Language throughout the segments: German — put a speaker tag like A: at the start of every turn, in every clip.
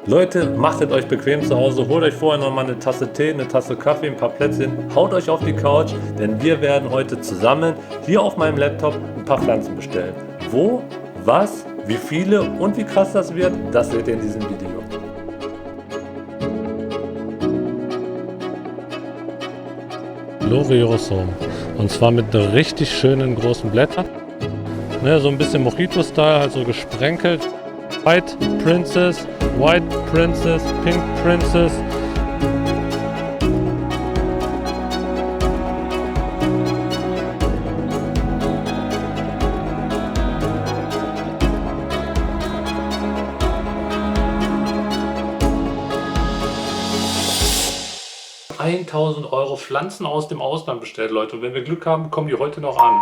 A: Leute, macht es euch bequem zu Hause, holt euch vorher noch mal eine Tasse Tee, eine Tasse Kaffee, ein paar Plätzchen, haut euch auf die Couch, denn wir werden heute zusammen hier auf meinem Laptop ein paar Pflanzen bestellen. Wo, was, wie viele und wie krass das wird, das seht ihr in diesem Video. Loriosum, und zwar mit richtig schönen großen Blättern, ne, so ein bisschen Mojito-Style, also gesprenkelt. White Princess, Pink Princess. €1.000 Pflanzen aus dem Ausland bestellt, Leute. Und wenn wir Glück haben, kommen die heute noch an.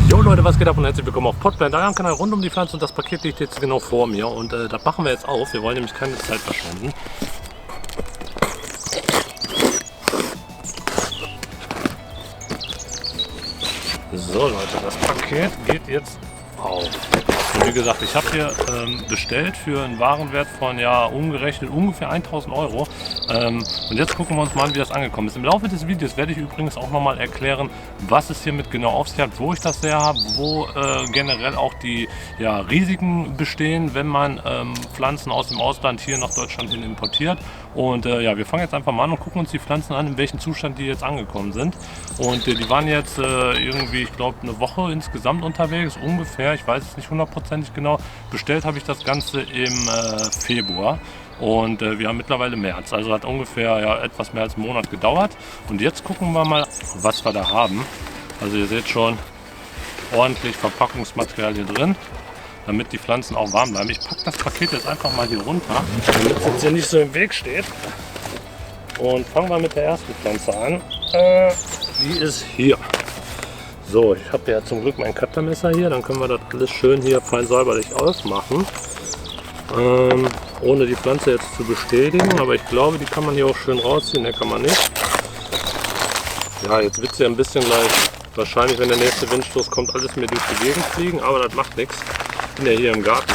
A: Jo Leute, was geht ab und herzlich willkommen auf Potplant, eurem Kanal rund um die Pflanzen, und das Paket liegt jetzt genau vor mir und das machen wir jetzt auf. Wir wollen nämlich keine Zeit verschwenden. So Leute, das Paket geht jetzt auf. Und wie gesagt, ich habe hier bestellt für einen Warenwert von ja umgerechnet ungefähr €1.000. Und jetzt gucken wir uns mal an, wie das angekommen ist. Im Laufe des Videos werde ich übrigens auch nochmal erklären, was es hiermit genau auf sich hat, wo ich das her habe, wo generell auch die Risiken bestehen, wenn man Pflanzen aus dem Ausland hier nach Deutschland hin importiert. Und ja, wir fangen jetzt einfach mal an und gucken uns die Pflanzen an, in welchem Zustand die jetzt angekommen sind. Und die waren jetzt irgendwie, ich glaube, eine Woche insgesamt unterwegs, ungefähr, ich weiß es nicht hundertprozentig genau. Bestellt habe ich das Ganze im Februar. Und wir haben mittlerweile März, also hat ungefähr etwas mehr als einen Monat gedauert. Und jetzt gucken wir mal, was wir da haben. Also ihr seht schon ordentlich Verpackungsmaterial hier drin, damit die Pflanzen auch warm bleiben. Ich packe das Paket jetzt einfach mal hier runter, damit es jetzt hier nicht so im Weg steht. Und fangen wir mit der ersten Pflanze an. Die ist hier. So, ich habe ja zum Glück mein Cuttermesser hier, dann können wir das alles schön hier fein säuberlich aufmachen. Ohne die Pflanze jetzt zu bestätigen, aber ich glaube, die kann man hier auch schön rausziehen, ne, kann man nicht. Ja, jetzt wird sie ein bisschen gleich, wahrscheinlich wenn der nächste Windstoß kommt, alles mir durch die Gegend fliegen, aber das macht nichts. Ich bin ja hier im Garten.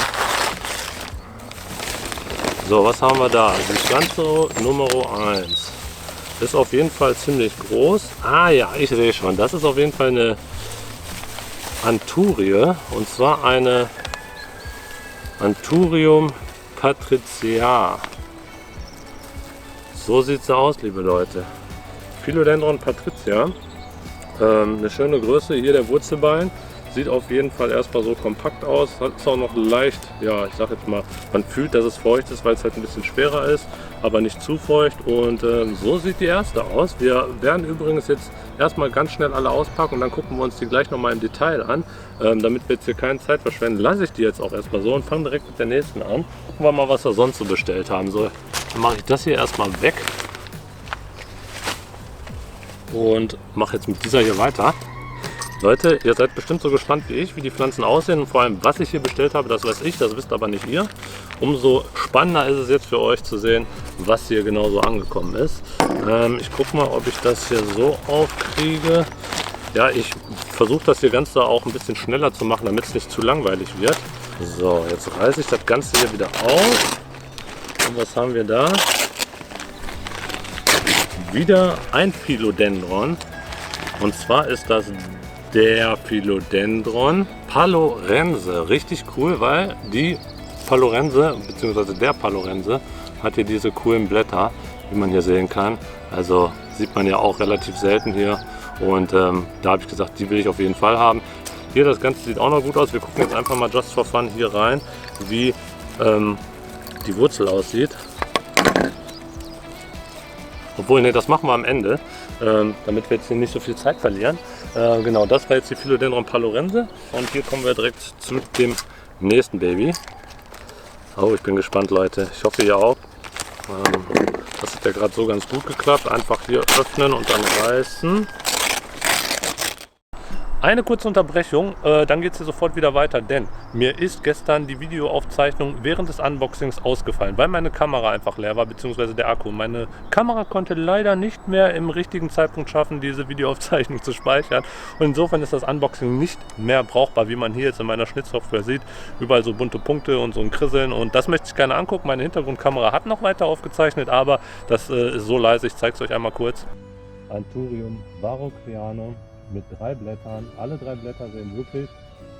A: So, was haben wir da? Die Pflanze Nummer 1 ist auf jeden Fall ziemlich groß. Ah ja, ich sehe schon, das ist auf jeden Fall eine Anturie, und zwar eine Anthurium patricia. So sieht sie aus, liebe Leute. Philodendron patricia. Eine schöne Größe, hier der Wurzelbein. Sieht auf jeden Fall erstmal so kompakt aus. Ist auch noch leicht, ja, ich sag jetzt mal, man fühlt, dass es feucht ist, weil es halt ein bisschen schwerer ist, aber nicht zu feucht. Und so sieht die erste aus. Wir werden übrigens jetzt erstmal ganz schnell alle auspacken und dann gucken wir uns die gleich nochmal im Detail an. Damit wir jetzt hier keine Zeit verschwenden, lasse ich die jetzt auch erstmal so und fange direkt mit der nächsten an. Gucken wir mal, was wir sonst so bestellt haben. So, dann mache ich das hier erstmal weg und mache jetzt mit dieser hier weiter. Leute, ihr seid bestimmt so gespannt wie ich, wie die Pflanzen aussehen und vor allem, was ich hier bestellt habe, das weiß ich, das wisst aber nicht ihr. Umso spannender ist es jetzt für euch zu sehen, was hier genau so angekommen ist. Ich gucke mal, ob ich das hier so aufkriege. Ja, ich versuche das hier Ganze auch ein bisschen schneller zu machen, damit es nicht zu langweilig wird. So, jetzt reiße ich das Ganze hier wieder auf. Und was haben wir da? Wieder ein Philodendron. Und zwar ist das der Philodendron palorense. Richtig cool, weil die Palorense, bzw. der Palorense, hat hier diese coolen Blätter, wie man hier sehen kann. Also sieht man ja auch relativ selten hier. Und da habe ich gesagt, die will ich auf jeden Fall haben. Hier, das Ganze sieht auch noch gut aus. Wir gucken jetzt einfach mal just for fun hier rein, wie die Wurzel aussieht. Obwohl, ne, das machen wir am Ende, damit wir jetzt hier nicht so viel Zeit verlieren. Genau, das war jetzt die Philodendron palorense. Und hier kommen wir direkt zu dem nächsten Baby. Oh, ich bin gespannt, Leute. Ich hoffe, ihr auch. Das hat ja gerade so ganz gut geklappt. Einfach hier öffnen und dann reißen. Eine kurze Unterbrechung, dann geht es hier sofort wieder weiter, denn mir ist gestern die Videoaufzeichnung während des Unboxings ausgefallen, weil meine Kamera einfach leer war, beziehungsweise der Akku. Meine Kamera konnte leider nicht mehr im richtigen Zeitpunkt schaffen, diese Videoaufzeichnung zu speichern. Und insofern ist das Unboxing nicht mehr brauchbar, wie man hier jetzt in meiner Schnittsoftware sieht. Überall so bunte Punkte und so ein Krisseln, und das möchte ich gerne angucken. Meine Hintergrundkamera hat noch weiter aufgezeichnet, aber das ist so leise, ich zeige es euch einmal kurz. Anturium Varroquiano mit 3 Blättern. Alle 3 Blätter sehen wirklich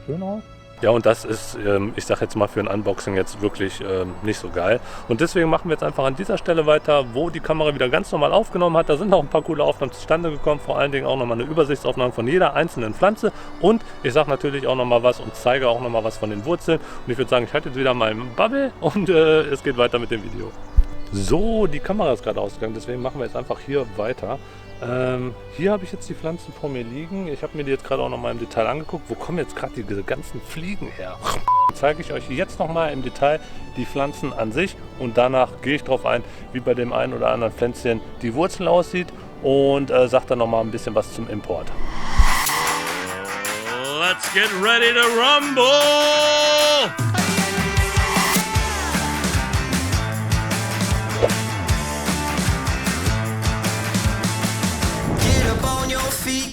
A: schön aus. Ja, und das ist, ich sage jetzt mal, für ein Unboxing jetzt wirklich nicht so geil. Und deswegen machen wir jetzt einfach an dieser Stelle weiter, wo die Kamera wieder ganz normal aufgenommen hat. Da sind auch ein paar coole Aufnahmen zustande gekommen. Vor allen Dingen auch nochmal eine Übersichtsaufnahme von jeder einzelnen Pflanze. Und ich sage natürlich auch nochmal was und zeige auch nochmal was von den Wurzeln. Und ich würde sagen, ich halte jetzt wieder meinen Bubble und es geht weiter mit dem Video. So, die Kamera ist gerade ausgegangen, deswegen machen wir jetzt einfach hier weiter. Hier habe ich jetzt die Pflanzen vor mir liegen. Ich habe mir die jetzt gerade auch noch mal im Detail angeguckt. Wo kommen jetzt gerade diese ganzen Fliegen her? Zeige ich euch jetzt noch mal im Detail die Pflanzen an sich und danach gehe ich darauf ein, wie bei dem einen oder anderen Pflänzchen die Wurzel aussieht und sage dann noch mal ein bisschen was zum Import. Let's get ready to rumble!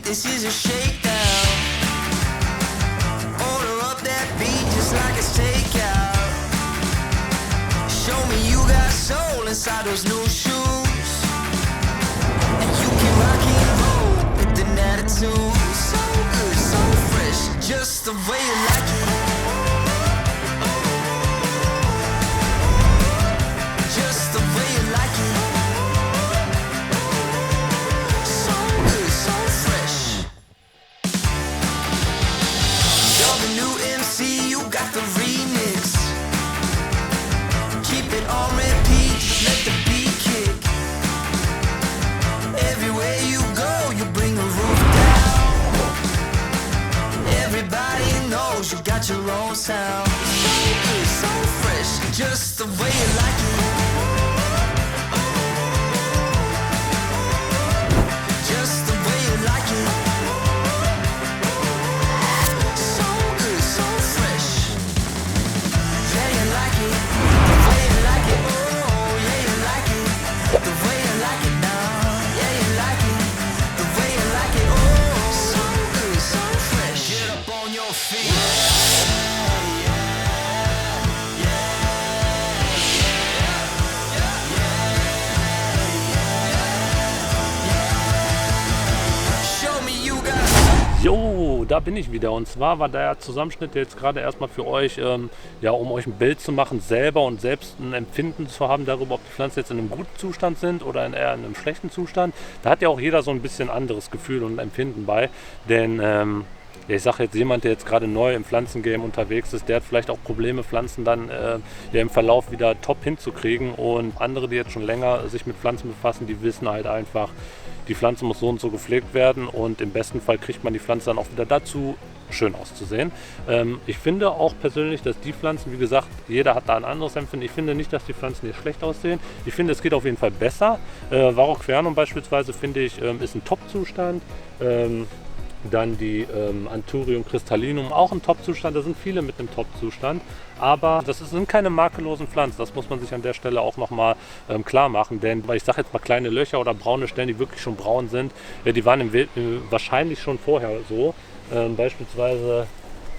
B: This is a shakedown. Order up that beat just like it's takeout. Show me you got soul inside those new shoes. And you can rock and roll with an attitude. So good, so fresh, just the way you like it. Just the way you like it. Got the remix. Keep it on repeat, just let the beat kick. Everywhere you go, you bring the roof down. Everybody knows you got your own sound. So good, so fresh, just the way you like it. Just the way you like it.
A: Jo, da bin ich wieder, und zwar war der Zusammenschnitt jetzt gerade erstmal für euch, ja, um euch ein Bild zu machen selber und selbst ein Empfinden zu haben darüber, ob die Pflanzen jetzt in einem guten Zustand sind oder eher in einem schlechten Zustand. Da hat ja auch jeder so ein bisschen anderes Gefühl und Empfinden bei, denn ja, ich sage jetzt, jemand, der jetzt gerade neu im Pflanzengame unterwegs ist, der hat vielleicht auch Probleme, Pflanzen dann ja, im Verlauf wieder top hinzukriegen, und andere, die jetzt schon länger sich mit Pflanzen befassen, die wissen halt einfach, die Pflanze muss so und so gepflegt werden, und im besten Fall kriegt man die Pflanze dann auch wieder dazu, schön auszusehen. Ich finde auch persönlich, dass die Pflanzen, wie gesagt, jeder hat da ein anderes Empfinden. Ich finde nicht, dass die Pflanzen hier schlecht aussehen. Ich finde, es geht auf jeden Fall besser. Varroquianum beispielsweise, finde ich, ist ein Top-Zustand. Dann die Anturium crystallinum, auch ein Top-Zustand. Da sind viele mit einem Top-Zustand. Aber das sind keine makellosen Pflanzen. Das muss man sich an der Stelle auch nochmal klar machen. Denn, ich sage jetzt mal, kleine Löcher oder braune Stellen, die wirklich schon braun sind, die waren wahrscheinlich schon vorher so. Beispielsweise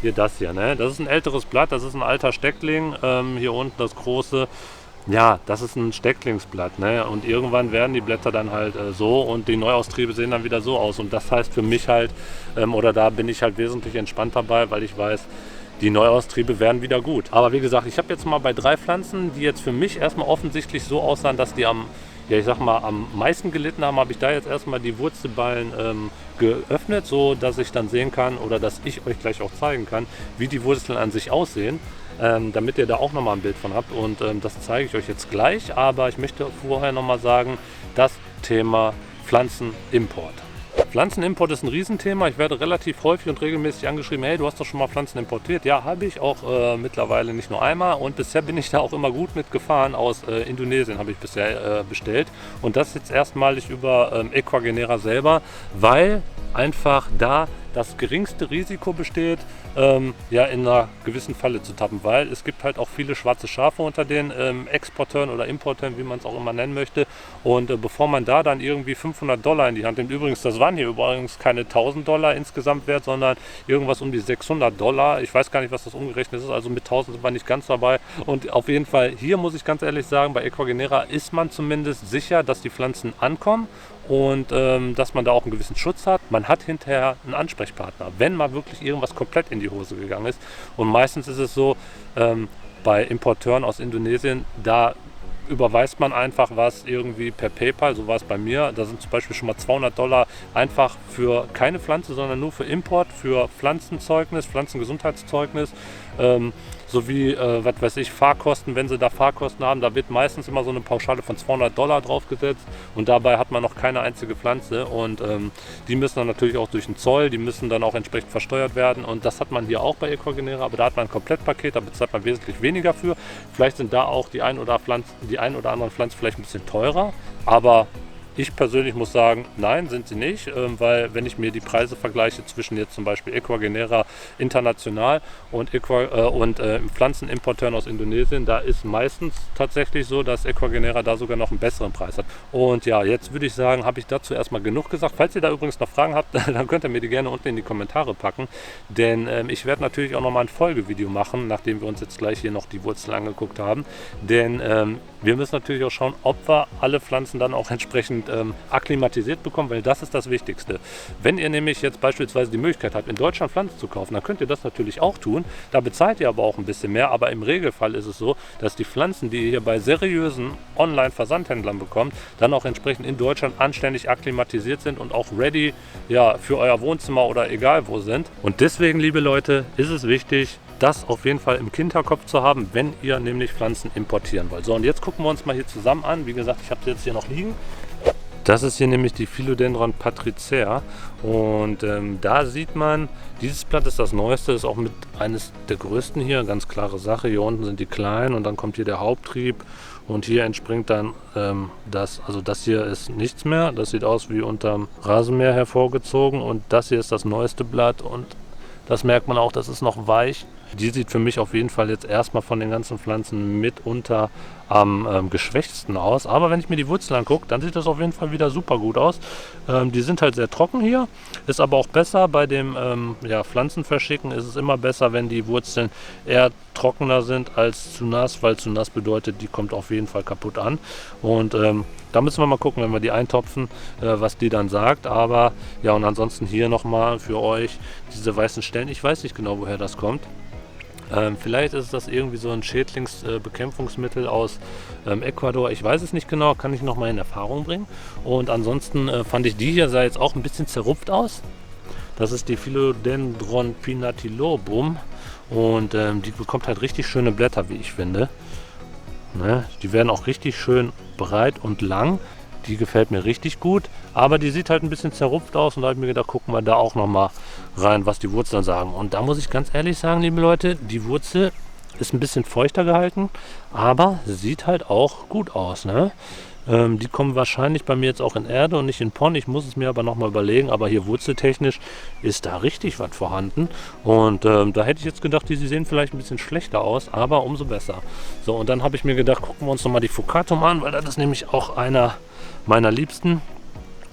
A: hier das hier. Ne? Das ist ein älteres Blatt, das ist ein alter Steckling. Hier unten das große. Ja, das ist ein Stecklingsblatt, ne? Und irgendwann werden die Blätter dann halt so, und die Neuaustriebe sehen dann wieder so aus. Und das heißt für mich halt, oder da bin ich halt wesentlich entspannter bei, weil ich weiß, die Neuaustriebe werden wieder gut. Aber wie gesagt, ich habe jetzt mal bei 3 Pflanzen, die jetzt für mich erstmal offensichtlich so aussahen, dass die am meisten gelitten haben, habe ich da jetzt erstmal die Wurzelballen geöffnet, so dass ich dann sehen kann, oder dass ich euch gleich auch zeigen kann, wie die Wurzeln an sich aussehen. Damit ihr da auch nochmal ein Bild von habt, und das zeige ich euch jetzt gleich, aber ich möchte vorher nochmal sagen, das Thema Pflanzenimport. Pflanzenimport ist ein Riesenthema. Ich werde relativ häufig und regelmäßig angeschrieben, hey, du hast doch schon mal Pflanzen importiert. Ja, habe ich auch mittlerweile nicht nur einmal, und bisher bin ich da auch immer gut mitgefahren. Aus Indonesien habe ich bisher bestellt, und das jetzt erstmalig über Ecuagenera selber, weil einfach da das geringste Risiko besteht, ja, in einer gewissen Falle zu tappen, weil es gibt halt auch viele schwarze Schafe unter den Exporteuren oder Importeuren, wie man es auch immer nennen möchte. Und bevor man da dann irgendwie $500 in die Hand nimmt, übrigens, das waren hier übrigens keine $1000 insgesamt wert, sondern irgendwas um die $600. Ich weiß gar nicht, was das umgerechnet ist, also mit 1000 sind wir nicht ganz dabei. Und auf jeden Fall, hier muss ich ganz ehrlich sagen, bei Ecuagenera ist man zumindest sicher, dass die Pflanzen ankommen und dass man da auch einen gewissen Schutz hat. Man hat hinterher einen Ansprechpartner, wenn mal wirklich irgendwas komplett in die Hose gegangen ist. Und meistens ist es so, bei Importeuren aus Indonesien, da überweist man einfach was irgendwie per PayPal, so war es bei mir. Da sind zum Beispiel schon mal $200 einfach für keine Pflanze, sondern nur für Import, für Pflanzenzeugnis, Pflanzengesundheitszeugnis, sowie, was weiß ich, Fahrkosten, wenn sie da Fahrkosten haben, da wird meistens immer so eine Pauschale von $200 draufgesetzt und dabei hat man noch keine einzige Pflanze und die müssen dann natürlich auch durch den Zoll, die müssen dann auch entsprechend versteuert werden und das hat man hier auch bei Ecuagenera, aber da hat man ein Komplettpaket, da bezahlt man wesentlich weniger für. Vielleicht sind da auch die ein oder anderen Pflanzen vielleicht ein bisschen teurer, aber ich persönlich muss sagen, nein, sind sie nicht, weil wenn ich mir die Preise vergleiche zwischen jetzt zum Beispiel Ecuagenera International und Pflanzenimporteuren aus Indonesien, da ist meistens tatsächlich so, dass Ecuagenera da sogar noch einen besseren Preis hat. Und ja, jetzt würde ich sagen, habe ich dazu erstmal genug gesagt. Falls ihr da übrigens noch Fragen habt, dann könnt ihr mir die gerne unten in die Kommentare packen, denn ich werde natürlich auch nochmal ein Folgevideo machen, nachdem wir uns jetzt gleich hier noch die Wurzeln angeguckt haben, denn wir müssen natürlich auch schauen, ob wir alle Pflanzen dann auch entsprechend akklimatisiert bekommen, weil das ist das Wichtigste. Wenn ihr nämlich jetzt beispielsweise die Möglichkeit habt, in Deutschland Pflanzen zu kaufen, dann könnt ihr das natürlich auch tun. Da bezahlt ihr aber auch ein bisschen mehr, aber im Regelfall ist es so, dass die Pflanzen, die ihr hier bei seriösen Online-Versandhändlern bekommt, dann auch entsprechend in Deutschland anständig akklimatisiert sind und auch ready, ja, für euer Wohnzimmer oder egal wo sind. Und deswegen, liebe Leute, ist es wichtig, das auf jeden Fall im Hinterkopf zu haben, wenn ihr nämlich Pflanzen importieren wollt. So, und jetzt gucken wir uns mal hier zusammen an. Wie gesagt, ich habe sie jetzt hier noch liegen. Das ist hier nämlich die Philodendron patricea und da sieht man, dieses Blatt ist das neueste, ist auch mit eines der größten hier, ganz klare Sache. Hier unten sind die kleinen und dann kommt hier der Haupttrieb und hier entspringt dann das hier ist nichts mehr, das sieht aus wie unterm Rasenmäher hervorgezogen und das hier ist das neueste Blatt und das merkt man auch, das ist noch weich. Die sieht für mich auf jeden Fall jetzt erstmal von den ganzen Pflanzen mitunter am geschwächtsten aus. Aber wenn ich mir die Wurzeln angucke, dann sieht das auf jeden Fall wieder super gut aus. Die sind halt sehr trocken hier, ist aber auch besser. Bei dem Pflanzenverschicken ist es immer besser, wenn die Wurzeln eher trockener sind als zu nass, weil zu nass bedeutet, die kommt auf jeden Fall kaputt an. Und da müssen wir mal gucken, wenn wir die eintopfen, was die dann sagt. Aber ja, und ansonsten hier nochmal für euch diese weißen Stellen. Ich weiß nicht genau, woher das kommt. Vielleicht ist das irgendwie so ein Schädlingsbekämpfungsmittel aus Ecuador. Ich weiß es nicht genau, kann ich noch mal in Erfahrung bringen. Und ansonsten fand ich die hier, sah jetzt auch ein bisschen zerrupft aus. Das ist die Philodendron pinnatilobum und die bekommt halt richtig schöne Blätter, wie ich finde. Ne? Die werden auch richtig schön breit und lang. Die gefällt mir richtig gut, aber die sieht halt ein bisschen zerrupft aus und da habe ich mir gedacht, gucken wir da auch noch mal rein, was die Wurzeln sagen. Und da muss ich ganz ehrlich sagen, liebe Leute, die Wurzel ist ein bisschen feuchter gehalten, aber sieht halt auch gut aus. Ne? Die kommen wahrscheinlich bei mir jetzt auch in Erde und nicht in Pon. Ich muss es mir aber noch mal überlegen, aber hier wurzeltechnisch ist da richtig was vorhanden. Und da hätte ich jetzt gedacht, die sehen vielleicht ein bisschen schlechter aus, aber umso besser. So, und dann habe ich mir gedacht, gucken wir uns noch mal die Fucatum an, weil das ist nämlich auch einer meiner Liebsten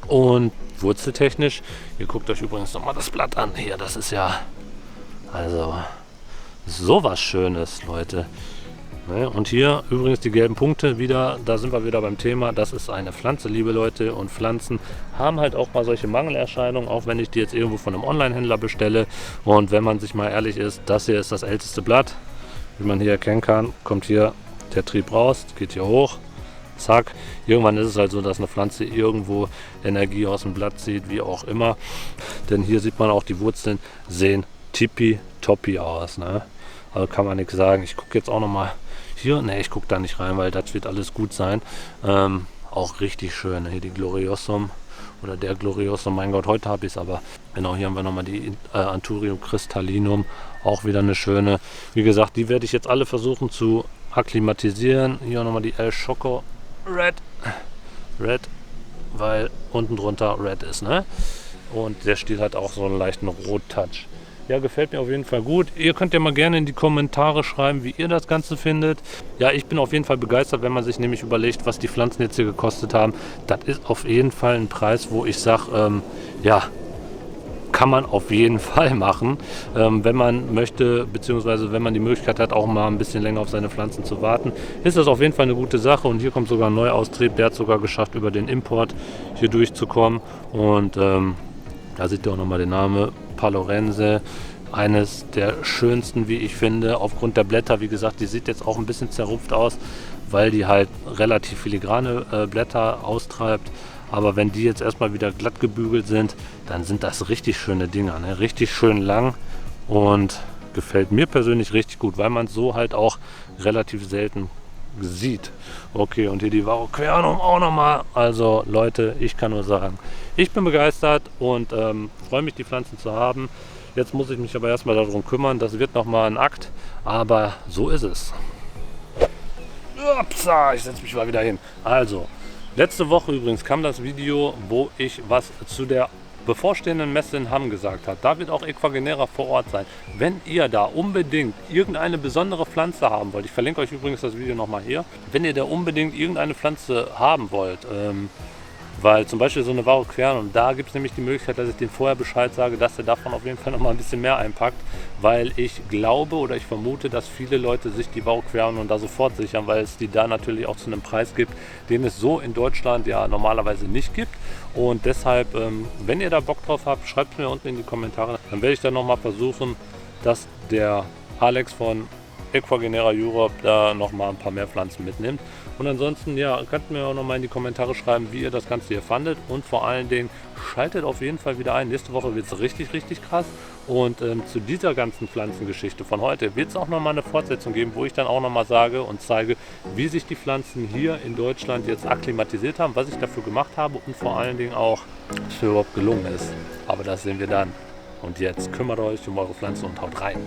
A: und wurzeltechnisch, ihr guckt euch übrigens noch mal das Blatt an, hier, das ist ja also sowas Schönes, Leute. Ne? Und hier übrigens die gelben Punkte wieder, da sind wir wieder beim Thema, das ist eine Pflanze, liebe Leute, und Pflanzen haben halt auch mal solche Mangelerscheinungen, auch wenn ich die jetzt irgendwo von einem Online-Händler bestelle und wenn man sich mal ehrlich ist, das hier ist das älteste Blatt, wie man hier erkennen kann, kommt hier der Trieb raus, geht hier hoch. Zack. Irgendwann ist es halt so, dass eine Pflanze irgendwo Energie aus dem Blatt zieht, wie auch immer. Denn hier sieht man auch, die Wurzeln sehen tippitoppi aus. Ne? Also kann man nichts sagen. Ich gucke jetzt auch nochmal hier. Ne, ich gucke da nicht rein, weil das wird alles gut sein. Auch richtig schön. Hier die Gloriosum oder der Gloriosum. Mein Gott, heute habe ich es, aber genau, hier haben wir nochmal die Anthurium crystallinum. Auch wieder eine schöne. Wie gesagt, die werde ich jetzt alle versuchen zu akklimatisieren. Hier nochmal die El Choco Red, weil unten drunter Red ist, ne? und der Stiel hat auch so einen leichten Rot-Touch. Ja, gefällt mir auf jeden Fall gut. Ihr könnt ja mal gerne in die Kommentare schreiben, wie ihr das Ganze findet. Ja, ich bin auf jeden Fall begeistert, wenn man sich nämlich überlegt, was die Pflanzen jetzt hier gekostet haben. Das ist auf jeden Fall ein Preis, wo ich sage, ja, kann man auf jeden Fall machen, wenn man möchte, beziehungsweise wenn man die Möglichkeit hat, auch mal ein bisschen länger auf seine Pflanzen zu warten, ist das auf jeden Fall eine gute Sache. Und hier kommt sogar ein Neuaustrieb, der hat sogar geschafft, über den Import hier durchzukommen. Und da seht ihr auch nochmal den Namen, Palorense, eines der schönsten, wie ich finde, aufgrund der Blätter. Wie gesagt, die sieht jetzt auch ein bisschen zerrupft aus, weil die halt relativ filigrane Blätter austreibt. Aber wenn die jetzt erstmal wieder glatt gebügelt sind, dann sind das richtig schöne Dinger, ne? Richtig schön lang und gefällt mir persönlich richtig gut, weil man es so halt auch relativ selten sieht. Okay, und hier die Varroquernum auch nochmal. Also Leute, ich kann nur sagen, ich bin begeistert und freue mich, die Pflanzen zu haben. Jetzt muss ich mich aber erstmal darum kümmern. Das wird nochmal ein Akt, aber so ist es. Upsa, ich setze mich mal wieder hin. Also, letzte Woche übrigens kam das Video, wo ich was zu der bevorstehenden Messe in Hamm gesagt habe. Da wird auch Ecuagenera vor Ort sein. Wenn ihr da unbedingt irgendeine besondere Pflanze haben wollt, ich verlinke euch übrigens das Video nochmal hier, wenn ihr da unbedingt irgendeine Pflanze haben wollt, weil zum Beispiel so eine Varroquernum, da gibt es nämlich die Möglichkeit, dass ich denen vorher Bescheid sage, dass er davon auf jeden Fall nochmal ein bisschen mehr einpackt, weil ich glaube oder ich vermute, dass viele Leute sich die Varroquernum da sofort sichern, weil es die da natürlich auch zu einem Preis gibt, den es so in Deutschland ja normalerweise nicht gibt. Und deshalb, wenn ihr da Bock drauf habt, schreibt es mir unten in die Kommentare. Dann werde ich dann nochmal versuchen, dass der Alex von Ecuagenera Europe da nochmal ein paar mehr Pflanzen mitnimmt. Und ansonsten, ja, könnt ihr mir auch nochmal in die Kommentare schreiben, wie ihr das Ganze hier fandet. Und vor allen Dingen, schaltet auf jeden Fall wieder ein. Nächste Woche wird es richtig, richtig krass. Und zu dieser ganzen Pflanzengeschichte von heute wird es auch nochmal eine Fortsetzung geben, wo ich dann auch nochmal sage und zeige, wie sich die Pflanzen hier in Deutschland jetzt akklimatisiert haben, was ich dafür gemacht habe und vor allen Dingen auch, was mir überhaupt gelungen ist. Aber das sehen wir dann. Und jetzt kümmert euch um eure Pflanzen und haut rein.